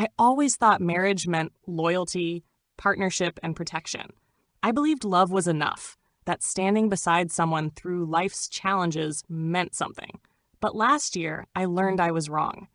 I always thought marriage meant loyalty, partnership, and protection. I believed love was enough, that standing beside someone through life's challenges meant something. But last year, I learned I was wrong.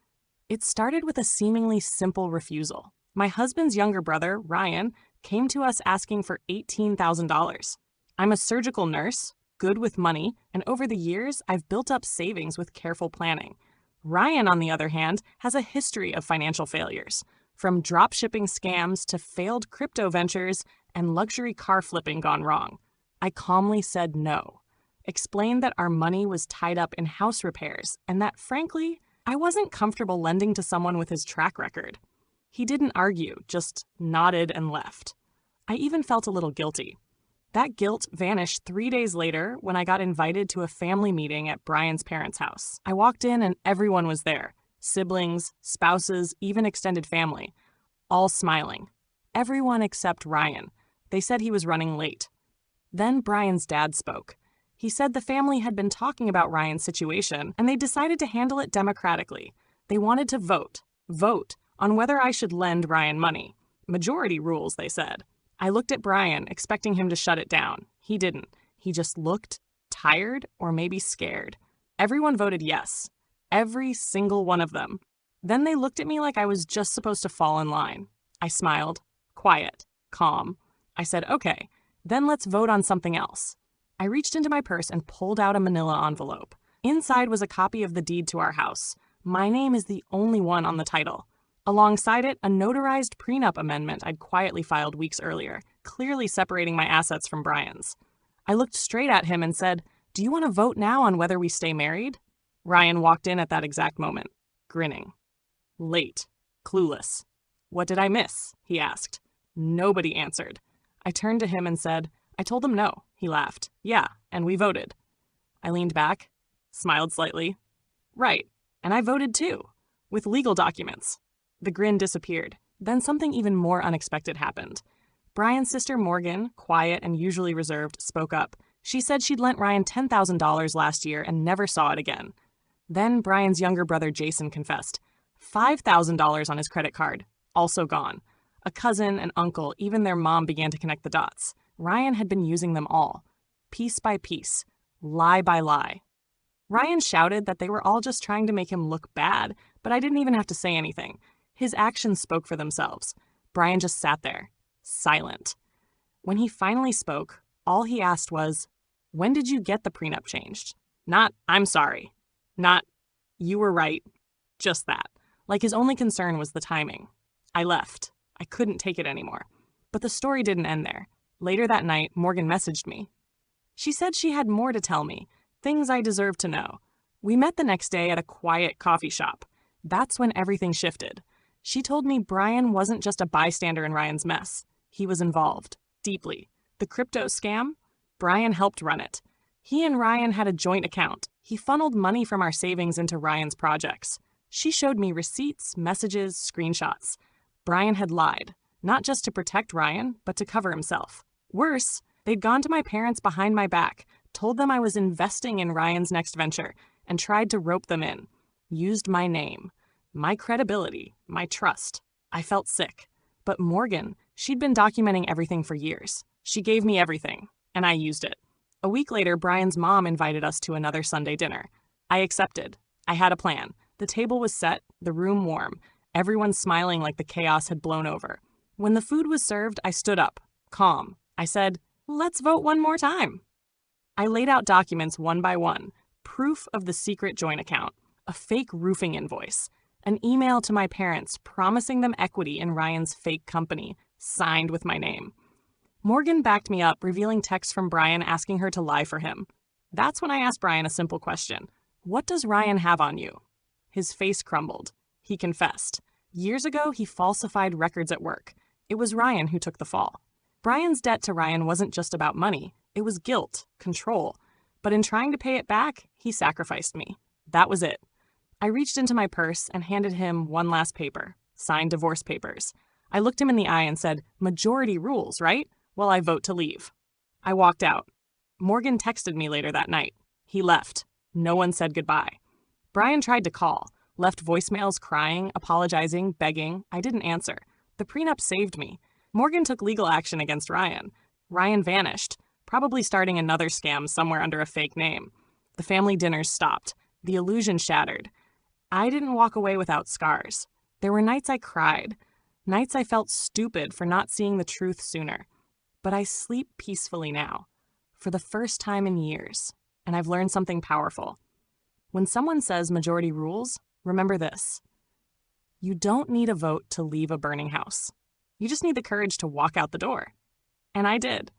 It started with a seemingly simple refusal. My husband's younger brother, Ryan, came to us asking for $18,000. I'm a surgical nurse, good with money, and over the years, I've built up savings with careful planning. Ryan, on the other hand, has a history of financial failures, from dropshipping scams to failed crypto ventures and luxury car flipping gone wrong. I calmly said no, explained that our money was tied up in house repairs and that, frankly, I wasn't comfortable lending to someone with his track record. He didn't argue, just nodded and left. I even felt a little guilty. That guilt vanished 3 days later when I got invited to a family meeting at Brian's parents' house. I walked in and everyone was there. Siblings, spouses, even extended family. All smiling. Everyone except Ryan. They said he was running late. Then Brian's dad spoke. He said the family had been talking about Ryan's situation and they decided to handle it democratically. They wanted to vote on whether I should lend Ryan money. Majority rules, they said. I looked at Brian, expecting him to shut it down. He didn't. He just looked tired or maybe scared. Everyone voted yes. Every single one of them. Then they looked at me like I was just supposed to fall in line. I smiled. Quiet. Calm. I said, okay, then let's vote on something else. I reached into my purse and pulled out a manila envelope. Inside was a copy of the deed to our house. My name is the only one on the title. Alongside it, a notarized prenup amendment I'd quietly filed weeks earlier, clearly separating my assets from Brian's. I looked straight at him and said, "Do you want to vote now on whether we stay married?" Ryan walked in at that exact moment, grinning. Late. Clueless. "What did I miss?" he asked. Nobody answered. I turned to him and said, "I told them no." He laughed. "Yeah, and we voted." I leaned back, smiled slightly. "Right, and I voted too, with legal documents." The grin disappeared. Then something even more unexpected happened. Brian's sister Morgan, quiet and usually reserved, spoke up. She said she'd lent Ryan $10,000 last year and never saw it again. Then Brian's younger brother Jason confessed. $5,000 on his credit card, also gone. A cousin, an uncle, even their mom began to connect the dots. Ryan had been using them all, piece by piece, lie by lie. Ryan shouted that they were all just trying to make him look bad, but I didn't even have to say anything. His actions spoke for themselves. Brian just sat there, silent. When he finally spoke, all he asked was, "When did you get the prenup changed?" Not, "I'm sorry." Not, "You were right." Just that. Like his only concern was the timing. I left. I couldn't take it anymore. But the story didn't end there. Later that night, Morgan messaged me. She said she had more to tell me, things I deserved to know. We met the next day at a quiet coffee shop. That's when everything shifted. She told me Brian wasn't just a bystander in Ryan's mess. He was involved, deeply. The crypto scam? Brian helped run it. He and Ryan had a joint account. He funneled money from our savings into Ryan's projects. She showed me receipts, messages, screenshots. Brian had lied, not just to protect Ryan, but to cover himself. Worse, they'd gone to my parents behind my back, told them I was investing in Ryan's next venture, and tried to rope them in. Used my name, my credibility, my trust. I felt sick. But Morgan, she'd been documenting everything for years. She gave me everything, and I used it. A week later, Brian's mom invited us to another Sunday dinner. I accepted. I had a plan. The table was set, the room warm, everyone smiling like the chaos had blown over. When the food was served, I stood up, calm. I said, "Let's vote one more time." I laid out documents one by one, proof of the secret joint account, a fake roofing invoice, an email to my parents promising them equity in Ryan's fake company, signed with my name. Morgan backed me up, revealing texts from Brian asking her to lie for him. That's when I asked Brian a simple question. "What does Ryan have on you?" His face crumbled. He confessed. Years ago, he falsified records at work. It was Ryan who took the fall. Brian's debt to Ryan wasn't just about money. It was guilt, control. But in trying to pay it back, he sacrificed me. That was it. I reached into my purse and handed him one last paper, signed divorce papers. I looked him in the eye and said, "Majority rules, right? Well, I vote to leave." I walked out. Morgan texted me later that night. He left. No one said goodbye. Brian tried to call. Left voicemails crying, apologizing, begging. I didn't answer. The prenup saved me. Morgan took legal action against Ryan. Ryan vanished, probably starting another scam somewhere under a fake name. The family dinners stopped. The illusion shattered. I didn't walk away without scars. There were nights I cried. Nights I felt stupid for not seeing the truth sooner. But I sleep peacefully now, for the first time in years, and I've learned something powerful. When someone says majority rules, remember this. You don't need a vote to leave a burning house. You just need the courage to walk out the door. And I did.